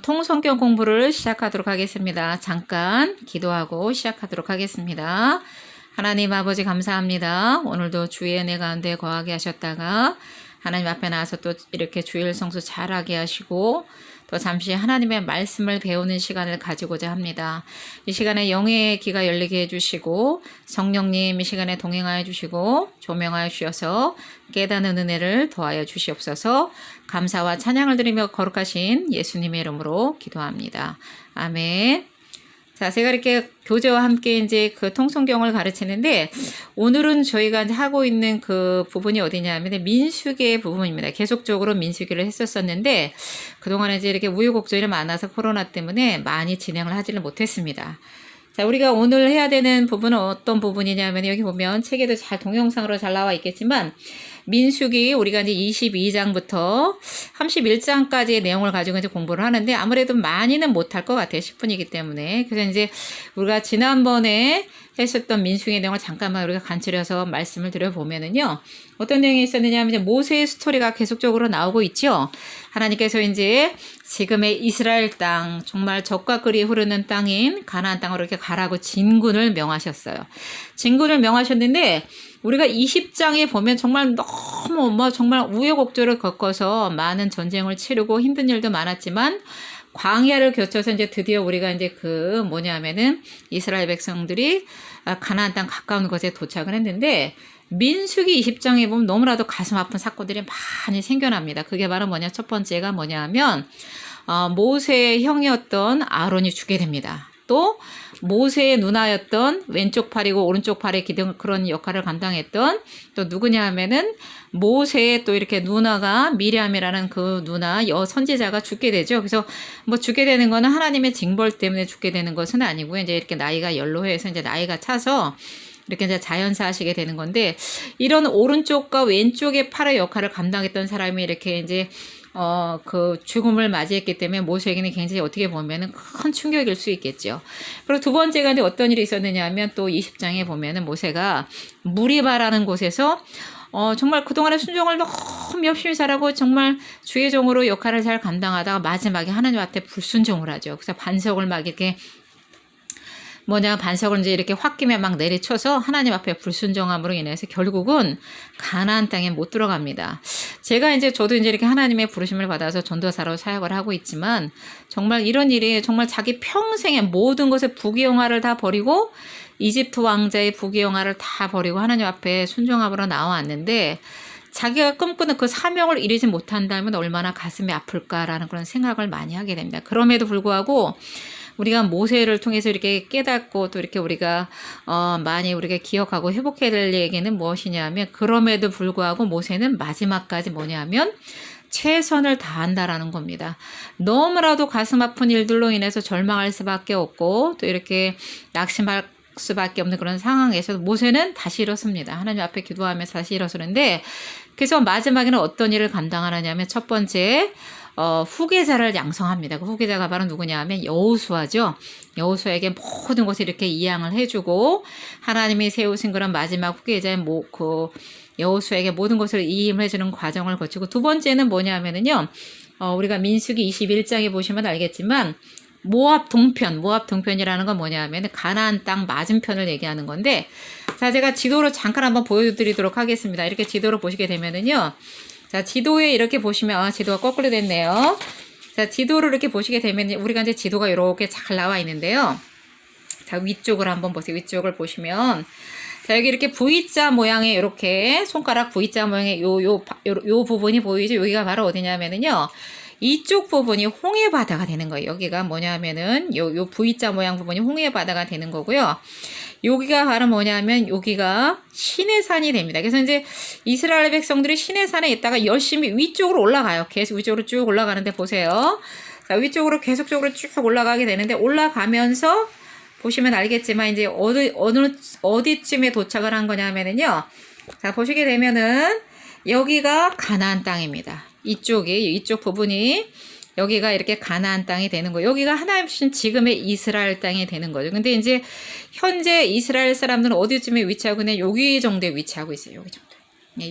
통성경 공부를 시작하도록 하겠습니다. 잠깐 기도하고 시작하도록 하겠습니다. 하나님 아버지 감사합니다. 오늘도 주의 은혜 가운데 거하게 하셨다가 하나님 앞에 나와서 또 이렇게 주일 성수 잘하게 하시고 또 잠시 하나님의 말씀을 배우는 시간을 가지고자 합니다. 이 시간에 영의 귀가 열리게 해주시고 성령님 이 시간에 동행하여 주시고 조명하여 주셔서 깨닫는 은혜를 더하여 주시옵소서. 감사와 찬양을 드리며 거룩하신 예수님의 이름으로 기도합니다. 아멘. 자, 제가 이렇게 교재와 함께 이제 그 통성경을 가르치는데 오늘은 저희가 이제 하고 있는 그 부분이 어디냐면 민수기의 부분입니다. 계속적으로 민수기를 했었었는데 그동안에 이제 이렇게 우여곡절이 많아서 코로나 때문에 많이 진행을 하지를 못했습니다. 자, 우리가 오늘 해야 되는 부분은 어떤 부분이냐면 여기 보면 책에도 잘 동영상으로 잘 나와 있겠지만 민수기 우리가 이제 22장부터 31장까지의 내용을 가지고 이제 공부를 하는데 아무래도 많이는 못할 것 같아요. 10분이기 때문에. 그래서 이제 우리가 지난번에 했었던 민수기의 내용을 잠깐만 우리가 간추려서 말씀을 드려보면은요. 어떤 내용이 있었느냐 하면 이제 모세의 스토리가 계속적으로 나오고 있죠. 하나님께서 이제 지금의 이스라엘 땅, 정말 젖과 꿀이 흐르는 땅인 가나안 땅으로 이렇게 가라고 진군을 명하셨어요. 진군을 명하셨는데 우리가 20장에 보면 정말 너무 정말 우여곡절을 겪어서 많은 전쟁을 치르고 힘든 일도 많았지만 광야를 거쳐서 이제 드디어 우리가 이제 그 뭐냐면은 이스라엘 백성들이 가나안 땅 가까운 곳에 도착을 했는데 민수기 20장에 보면 너무나도 가슴 아픈 사건들이 많이 생겨납니다. 그게 바로 뭐냐, 첫 번째가 뭐냐 하면 모세의 형이었던 아론이 죽게 됩니다. 또 모세의 누나였던 왼쪽 팔이고 오른쪽 팔의 기둥 그런 역할을 감당했던 또 누구냐 하면은 모세의 또 이렇게 누나가 미리암이라는 그 누나 선지자가 죽게 되죠. 그래서 뭐 죽게 되는 거는 하나님의 징벌 때문에 죽게 되는 것은 아니고요. 이제 이렇게 나이가 연로해서 이제 나이가 차서 이렇게 이제 자연사하시게 되는 건데 이런 오른쪽과 왼쪽의 팔의 역할을 감당했던 사람이 이렇게 이제 그 죽음을 맞이했기 때문에 모세에게는 굉장히 어떻게 보면은 큰 충격일 수 있겠죠. 그리고 두 번째가 이제 어떤 일이 있었느냐 하면 또 20장에 보면은 모세가 무리바라는 곳에서 정말 그동안에 순종을 너무 열심히 잘하고 정말 주의 종으로 역할을 잘 감당하다가 마지막에 하나님 앞에 불순종을 하죠. 그래서 반석을 막 이렇게 반석을 이제 이렇게 홧김에 막 내리쳐서 하나님 앞에 불순종함으로 인해서 결국은 가나안 땅에 못 들어갑니다. 저도 이제 이렇게 하나님의 부르심을 받아서 전도사로 사역을 하고 있지만 정말 이런 일이 정말 자기 평생의 모든 것의 부귀영화를 다 버리고 이집트 왕자의 부귀영화를 다 버리고 하나님 앞에 순종함으로 나왔는데 자기가 꿈꾸는 그 사명을 이루지 못한다면 얼마나 가슴이 아플까라는 그런 생각을 많이 하게 됩니다. 그럼에도 불구하고 우리가 모세를 통해서 이렇게 깨닫고 또 이렇게 우리가 많이 우리가 기억하고 회복해야 될 얘기는 무엇이냐면 그럼에도 불구하고 모세는 마지막까지 뭐냐면 최선을 다한다라는 겁니다. 너무나도 가슴 아픈 일들로 인해서 절망할 수밖에 없고 또 이렇게 낙심할 수밖에 없는 그런 상황에서 모세는 다시 일어섭니다. 하나님 앞에 기도하면서 다시 일어서는데 그래서 마지막에는 어떤 일을 감당하느냐면 첫 번째 후계자를 양성합니다. 그 후계자가 바로 누구냐 하면 여호수아죠. 여호수아에게 모든 것을 이렇게 이양을 해주고 하나님이 세우신 그런 마지막 후계자인 그 여호수아에게 모든 것을 이임해주는 과정을 거치고 두 번째는 뭐냐 하면은요. 우리가 민수기 21장에 보시면 알겠지만 모압 동편이라는 건 뭐냐 하면 가나안 땅 맞은편을 얘기하는 건데 자, 제가 지도로 잠깐 한번 보여드리도록 하겠습니다. 이렇게 지도로 보시게 되면은요. 자, 지도에 이렇게 보시면 지도가 거꾸로 됐네요. 자, 지도를 이렇게 보시게 되면 우리가 이제 지도가 이렇게 잘 나와 있는데요. 자, 위쪽을 한번 보세요. 위쪽을 보시면 자, 여기 이렇게 V자 모양의 이렇게 손가락 V자 모양의 요 부분이 보이죠? 여기가 바로 어디냐면은요. 이쪽 부분이 홍해 바다가 되는 거예요. 여기가 뭐냐면은 요 V자 모양 부분이 홍해 바다가 되는 거고요. 여기가 바로 뭐냐면 여기가 시내산이 됩니다. 그래서 이제 이스라엘 백성들이 시내산에 있다가 열심히 위쪽으로 올라가요. 계속 위쪽으로 쭉 올라가는데 보세요. 자, 위쪽으로 계속적으로 쭉 올라가게 되는데 올라가면서 보시면 알겠지만 이제 어디쯤에 도착을 한 거냐면은요. 자, 보시게 되면은 여기가 가나안 땅입니다. 이쪽 부분이 여기가 이렇게 가나안 땅이 되는 거예요. 여기가 하나님 주신 지금의 이스라엘 땅이 되는 거죠. 근데 이제 현재 이스라엘 사람들은 어디쯤에 위치하고 있냐? 여기 정도에 위치하고 있어요. 여기 정도.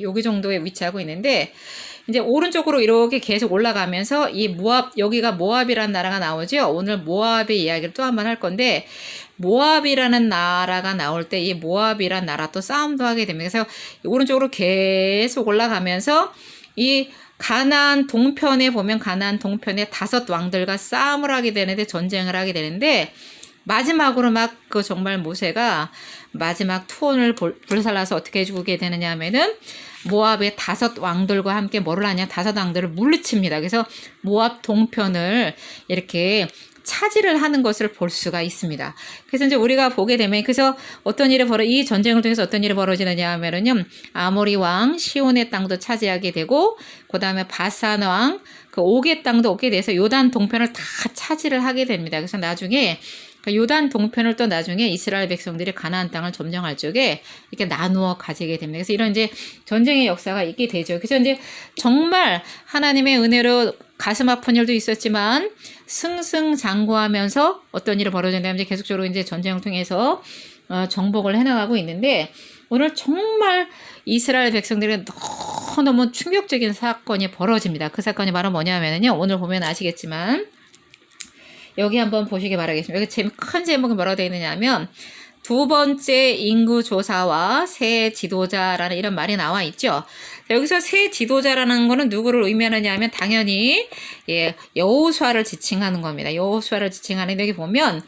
여기 정도에 위치하고 있는데 이제 오른쪽으로 이렇게 계속 올라가면서 이 모압, 여기가 모압이라는 나라가 나오죠. 오늘 모압의 이야기를 또 한 번 할 건데 모압이라는 나라가 나올 때 이 모압이라는 나라 또 싸움도 하게 됩니다. 그래서 오른쪽으로 계속 올라가면서 이 가나안 동편에 보면 가나안 동편에 5 왕들과 싸움을 하게 되는데 전쟁을 하게 되는데 마지막으로 막 그 정말 모세가 마지막 투혼을 불살라서 어떻게 해주게 되느냐 하면은 모압의 5 왕들과 함께 뭐를 하냐 5 왕들을 물리칩니다. 그래서 모압 동편을 이렇게 차지를 하는 것을 볼 수가 있습니다. 그래서 이제 우리가 보게 되면 그래서 이 전쟁을 통해서 어떤 일이 벌어지느냐 하면은요 아모리 왕 시온의 땅도 차지하게 되고 그 다음에 바산 왕 그 옥의 땅도 얻게 돼서 요단 동편을 다 차지를 하게 됩니다. 그래서 나중에 요단 동편을 또 나중에 이스라엘 백성들이 가나안 땅을 점령할 적에 이렇게 나누어 가지게 됩니다. 그래서 이런 이제 전쟁의 역사가 있게 되죠. 그래서 이제 정말 하나님의 은혜로 가슴 아픈 일도 있었지만 승승장구하면서 어떤 일이 벌어졌냐면 이제 계속적으로 이제 전쟁을 통해서 정복을 해나가고 있는데 오늘 정말 이스라엘 백성들이 너무너무 충격적인 사건이 벌어집니다. 그 사건이 바로 뭐냐면요. 오늘 보면 아시겠지만 여기 한번 보시기 바라겠습니다. 여기 큰 제목이 뭐라고 되어 있느냐면 2번째 인구조사와 새 지도자라는 이런 말이 나와 있죠. 여기서 새 지도자라는 거는 누구를 의미하느냐 하면 당연히 여호수아를 지칭하는 겁니다. 여호수아를 지칭하는데 여기 보면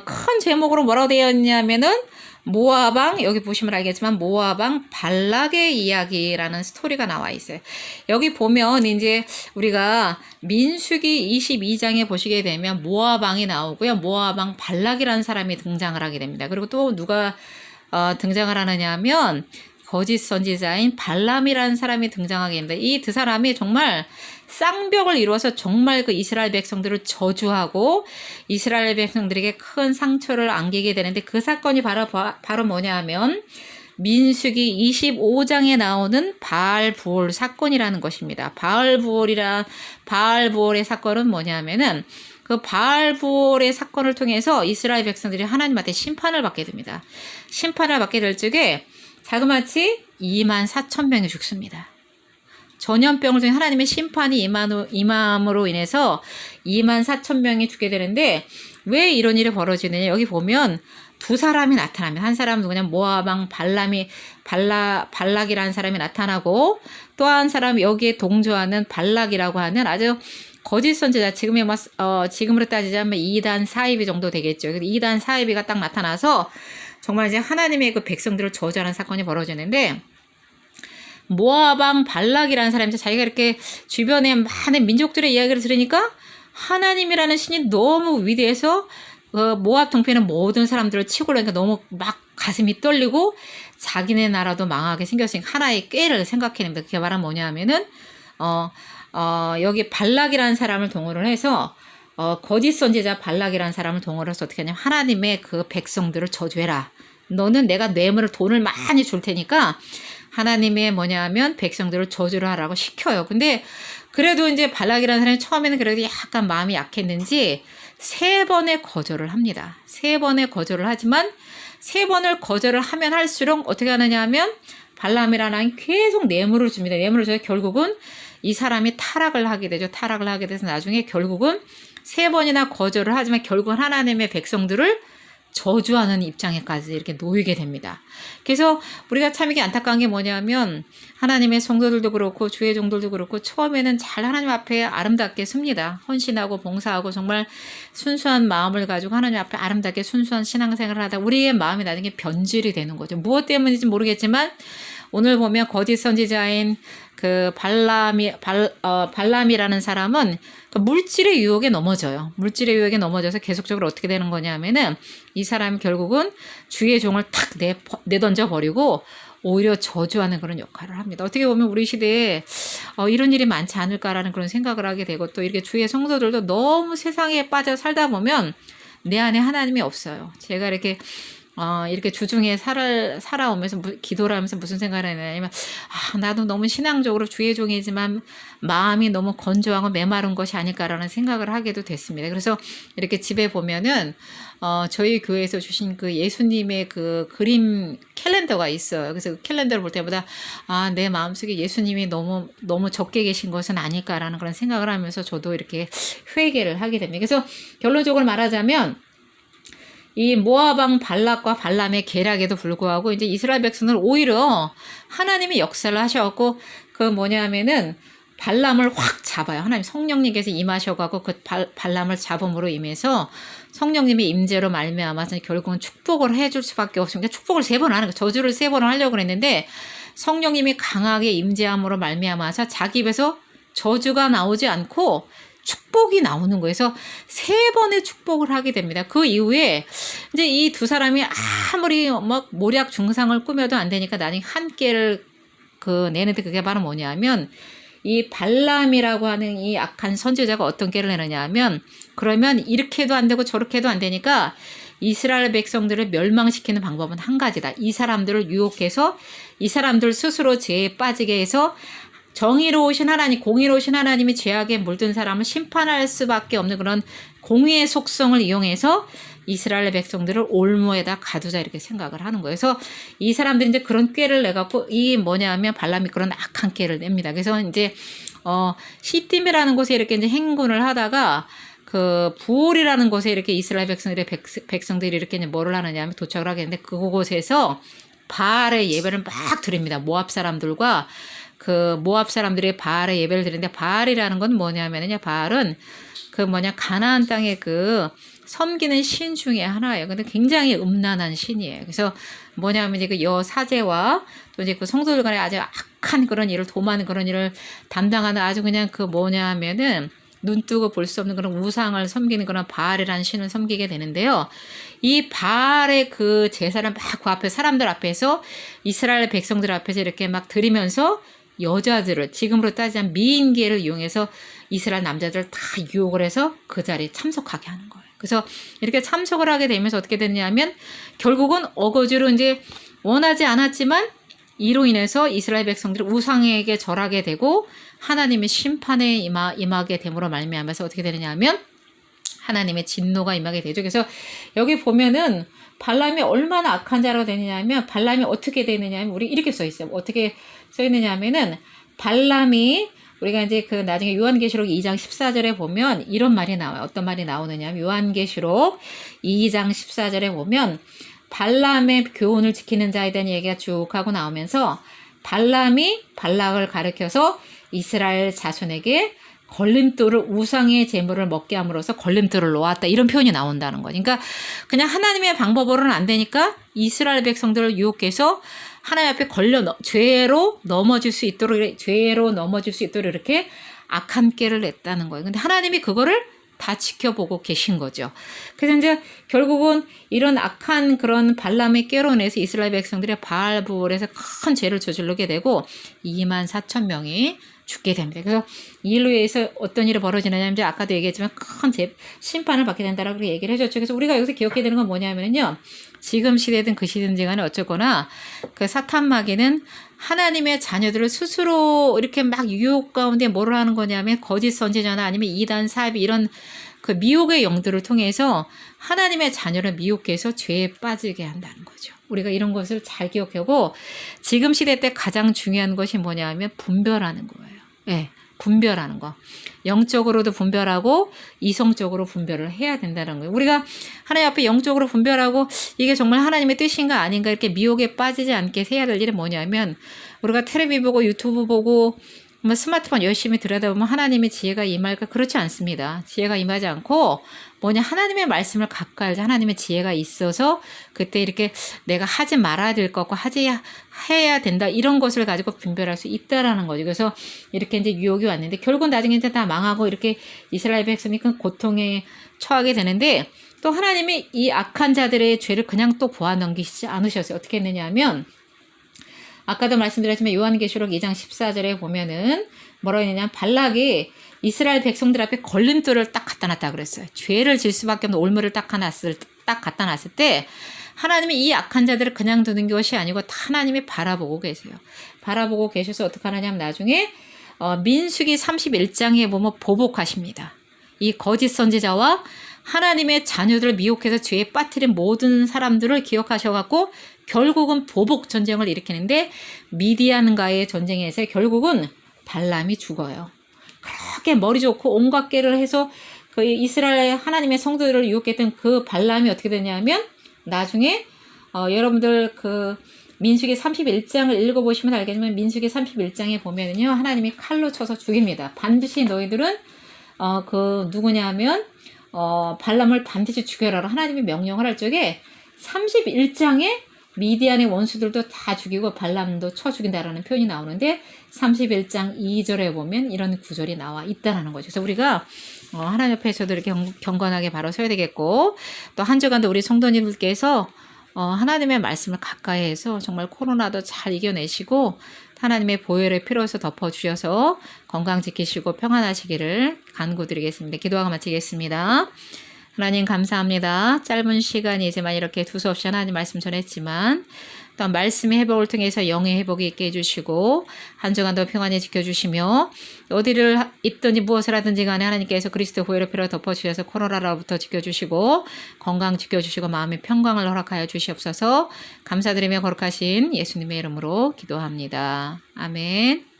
큰 제목으로 뭐라고 되어 있냐면은 모압왕 여기 보시면 알겠지만 모압왕 발락의 이야기라는 스토리가 나와 있어요. 여기 보면 이제 우리가 민수기 22장에 보시게 되면 모압왕이 나오고요. 모압왕 발락이라는 사람이 등장을 하게 됩니다. 그리고 또 누가 등장을 하느냐 하면 거짓 선지자인 발람이라는 사람이 등장하게 됩니다. 이 두 사람이 정말 쌍벽을 이루어서 정말 그 이스라엘 백성들을 저주하고 이스라엘 백성들에게 큰 상처를 안기게 되는데 그 사건이 바로 뭐냐 하면 민수기 25장에 나오는 바알부올 사건이라는 것입니다. 바알부올의 사건은 뭐냐면은 그 바알부올의 사건을 통해서 이스라엘 백성들이 하나님한테 심판을 받게 됩니다. 심판을 받게 될 적에 자그마치 24,000명이 죽습니다. 전염병을 통해 하나님의 심판이 임함으로 인해서 24,000명이 죽게 되는데 왜 이런 일이 벌어지느냐 여기 보면 2 사람이 나타나면 한 사람은 누구냐 모압왕 발락이라는 사람이 나타나고 또 한 사람이 여기에 동조하는 발락이라고 하는 아주 거짓 선지자 지금으로 따지자면 2단 사이비 정도 되겠죠. 2단 사이비가 딱 나타나서 정말 이제 하나님의 그 백성들을 저주하는 사건이 벌어지는데 모압왕 발락이라는 사람이 자기가 이렇게 주변에 많은 민족들의 이야기를 들으니까 하나님이라는 신이 너무 위대해서 모압 동편의 모든 사람들을 치고 그러니까 너무 막 가슴이 떨리고 자기네 나라도 망하게 생겼으니까 하나의 꾀를 생각해냅니다. 그게 바로 뭐냐 하면은 여기 발락이라는 사람을 동원을 해서 거짓 선지자 발락이라는 사람을 동원을 해서 어떻게 하냐면 하나님의 그 백성들을 저주해라. 너는 내가 뇌물을 돈을 많이 줄 테니까 하나님의 뭐냐면 백성들을 저주를 하라고 시켜요. 근데 그래도 이제 발락이라는 사람이 처음에는 그래도 약간 마음이 약했는지 3번의 거절을 합니다. 3번의 거절을 하지만 3번을 거절을 하면 할수록 어떻게 하느냐 하면 발람이라는 사람이 계속 뇌물을 줍니다. 뇌물을 줘서 결국은 이 사람이 타락을 하게 되죠. 타락을 하게 돼서 나중에 결국은 3번이나 거절을 하지만 결국은 하나님의 백성들을 저주하는 입장에까지 이렇게 놓이게 됩니다. 그래서 우리가 참 이게 안타까운 게 뭐냐면 하나님의 성도들도 그렇고 주의 종들도 그렇고 처음에는 잘 하나님 앞에 아름답게 씁니다. 헌신하고 봉사하고 정말 순수한 마음을 가지고 하나님 앞에 아름답게 순수한 신앙생활을 하다 우리의 마음이 나중에 변질이 되는 거죠. 무엇 때문인지 모르겠지만 오늘 보면 거짓 선지자인 그 발람이라는 사람은 물질의 유혹에 넘어져요. 물질의 유혹에 넘어져서 계속적으로 어떻게 되는 거냐면은 이 사람이 결국은 주의 종을 탁 내던져 버리고 오히려 저주하는 그런 역할을 합니다. 어떻게 보면 우리 시대에 이런 일이 많지 않을까라는 그런 생각을 하게 되고 또 이렇게 주의 성도들도 너무 세상에 빠져 살다 보면 내 안에 하나님이 없어요. 제가 이렇게 이렇게 주중에 살아오면서 기도를 하면서 무슨 생각을 했냐면, 나도 너무 신앙적으로 주의 종이지만 마음이 너무 건조하고 메마른 것이 아닐까라는 생각을 하게도 됐습니다. 그래서 이렇게 집에 보면은, 저희 교회에서 주신 그 예수님의 그 그림 캘린더가 있어요. 그래서 그 캘린더를 볼 때마다, 내 마음속에 예수님이 너무 적게 계신 것은 아닐까라는 그런 생각을 하면서 저도 이렇게 회개를 하게 됩니다. 그래서 결론적으로 말하자면, 이 모압 왕 발락과 발람의 계략에도 불구하고 이제 이스라엘 백성은 오히려 하나님이 역사를 하셔갖고 그 뭐냐면은 발람을 확 잡아요. 하나님 성령님께서 임하셔갖고 그 발람을 잡음으로 임해서 성령님의 임재로 말미암아서 결국은 축복을 해줄 수밖에 없습니다. 축복을 3번 하는 거, 저주를 3번을 하려고 그랬는데 성령님이 강하게 임재함으로 말미암아서 자기 입에서 저주가 나오지 않고 축복이 나오는 거예요. 그래서 3번의 축복을 하게 됩니다. 그 이후에 이제 이 두 사람이 아무리 막 모략 중상을 꾸며도 안 되니까 나중에 한 깨를 내는데 그게 바로 뭐냐면 이 발람이라고 하는 이 악한 선지자가 어떤 깨를 내느냐 하면 그러면 이렇게 해도 안 되고 저렇게 해도 안 되니까 이스라엘 백성들을 멸망시키는 방법은 한 가지다. 이 사람들을 유혹해서 이 사람들 스스로 죄에 빠지게 해서 정의로우신 하나님, 공의로우신 하나님이 죄악에 물든 사람을 심판할 수밖에 없는 그런 공의의 속성을 이용해서 이스라엘 백성들을 올무에다 가두자 이렇게 생각을 하는 거예요. 그래서 이 사람들이 이제 그런 꾀를 내갖고 이 뭐냐면 발람이 그런 악한 꾀를 냅니다. 그래서 이제 시딤이라는 곳에 이렇게 이제 행군을 하다가 그 부올이라는 곳에 이렇게 이스라엘 백성들이 이렇게 이제 뭐를 하느냐 하면 도착을 하게 되는데 그곳에서 바알의 예배를 막 드립니다. 모압 사람들과 그 모압 사람들이 바알의 예배를 드리는데 바알이라는 건 뭐냐면요. 바알은 가나안 땅의 그 섬기는 신 중에 하나예요. 근데 굉장히 음란한 신이에요. 그래서 뭐냐면 이제 그 여사제와 또 이제 그 성도들 간에 아주 악한 그런 일을 도모하는 그런 일을 담당하는 아주 그냥 그 뭐냐면은 눈 뜨고 볼 수 없는 그런 우상을 섬기는 그런 바알이라는 신을 섬기게 되는데요. 이 바알의 그 제사를 막 그 앞에 사람들 앞에서 이스라엘 백성들 앞에서 이렇게 막 드리면서 여자들을 지금으로 따지자면 미인계를 이용해서 이스라엘 남자들을 다 유혹을 해서 그 자리에 참석하게 하는 거예요. 그래서 이렇게 참석을 하게 되면서 어떻게 됐냐면 결국은 어거지로 이제 원하지 않았지만 이로 인해서 이스라엘 백성들이 우상에게 절하게 되고 하나님의 심판에 임하게 됨으로 말미암아서 어떻게 되느냐 하면 하나님의 진노가 임하게 되죠. 그래서 여기 보면은 발람이 얼마나 악한 자로 되느냐면 발람이 어떻게 되느냐면 우리 이렇게 써 있어요. 어떻게 써 있느냐 하면은 발람이 우리가 이제 그 나중에 요한계시록 2장 14절에 보면 이런 말이 나와요. 어떤 말이 나오느냐 하면 요한계시록 2장 14절에 보면 발람의 교훈을 지키는 자에 대한 얘기가 쭉 하고 나오면서 발람이 발락을 가르쳐서 이스라엘 자손에게 걸림돌을 우상의 제물을 먹게 함으로써 걸림돌을 놓았다. 이런 표현이 나온다는 거예요. 그러니까 그냥 하나님의 방법으로는 안 되니까 이스라엘 백성들을 유혹해서 하나님 앞에 죄로 넘어질 수 있도록 이렇게 악한 꾀를 냈다는 거예요. 근데 하나님이 그거를 다 지켜보고 계신 거죠. 그래서 이제 결국은 이런 악한 그런 발람의 꾀로 인해서 이스라엘 백성들의 바알부올에서 큰 죄를 저지르게 되고 24,000명이 죽게 됩니다. 그래서 이 일로 인해서 어떤 일이 벌어지느냐 하면 아까도 얘기했지만 큰 심판을 받게 된다라고 얘기를 해줬죠. 그래서 우리가 여기서 기억해야 되는 건 뭐냐면요. 지금 시대든 그 시대든지 간에 어쨌거나 그 사탄 마귀는 하나님의 자녀들을 스스로 이렇게 막 유혹 가운데 뭐를 하는 거냐면 거짓 선지자나 아니면 이단 사입 이런 그 미혹의 영들을 통해서 하나님의 자녀를 미혹해서 죄에 빠지게 한다는 거죠. 우리가 이런 것을 잘 기억하고 지금 시대 때 가장 중요한 것이 뭐냐 하면 분별하는 거예요. 네, 분별하는 거. 영적으로도 분별하고 이성적으로 분별을 해야 된다는 거예요. 우리가 하나님 앞에 영적으로 분별하고 이게 정말 하나님의 뜻인가 아닌가 이렇게 미혹에 빠지지 않게 해야 될 일이 뭐냐면 우리가 텔레비 보고 유튜브 보고 뭐 스마트폰 열심히 들여다보면 하나님의 지혜가 임할까? 그렇지 않습니다. 지혜가 임하지 않고 하나님의 말씀을 갖고 알자. 하나님의 지혜가 있어서 그때 이렇게 내가 하지 말아야 될 것 같고 해야 된다. 이런 것을 가지고 분별할 수 있다라는 거죠. 그래서 이렇게 이제 유혹이 왔는데 결국 나중에 이제 다 망하고 이렇게 이스라엘 백성이 큰 고통에 처하게 되는데 또 하나님이 이 악한 자들의 죄를 그냥 또 보아 넘기시지 않으셨어요. 어떻게 했느냐 하면 아까도 말씀드렸지만 요한계시록 2장 14절에 보면은 뭐라고 했느냐 발락이 이스라엘 백성들 앞에 걸림돌을 딱 갖다 놨다 그랬어요. 죄를 질 수밖에 없는 올무를 딱 갖다 놨을 때 하나님이 이 악한 자들을 그냥 두는 것이 아니고 하나님이 바라보고 계세요. 바라보고 계셔서 어떻게 하냐면 나중에 민수기 31장에 보면 보복하십니다. 이 거짓 선지자와 하나님의 자녀들을 미혹해서 죄에 빠뜨린 모든 사람들을 기억하셔갖고 결국은 보복 전쟁을 일으키는데 미디안과의 전쟁에서 결국은 발람이 죽어요. 그렇게 머리 좋고 온갖 깨를 해서 그 이스라엘 하나님의 성도들을 유혹했던 그 발람이 어떻게 되냐면 나중에 여러분들 그 민수기 31장을 읽어보시면 알겠지만 민수기 31장에 보면은요 하나님이 칼로 쳐서 죽입니다. 반드시 너희들은 그 누구냐 하면 발람을 반드시 죽여라 하나님이 명령을 할 적에 31장에 미디안의 원수들도 다 죽이고 발람도 쳐 죽인다라는 표현이 나오는데 31장 2절에 보면 이런 구절이 나와 있다라는 거죠. 그래서 우리가 하나님 앞에서도 이렇게 경건하게 바로 서야 되겠고 또 한 주간도 우리 성도님들께서 하나님의 말씀을 가까이 해서 정말 코로나도 잘 이겨내시고 하나님의 보혈의 피로서 덮어주셔서 건강 지키시고 평안하시기를 간구드리겠습니다. 기도하고 마치겠습니다. 하나님 감사합니다. 짧은 시간이 이제만 이렇게 두서없이 하나님 말씀 전했지만 또 말씀의 회복을 통해서 영의 회복이 있게 해주시고 한 주간도 평안히 지켜주시며 어디를 있든지 무엇을 하든지 간에 하나님께서 그리스도 보혈의 피로 덮어주셔서 코로나로부터 지켜주시고 건강 지켜주시고 마음의 평강을 허락하여 주시옵소서. 감사드리며 거룩하신 예수님의 이름으로 기도합니다. 아멘.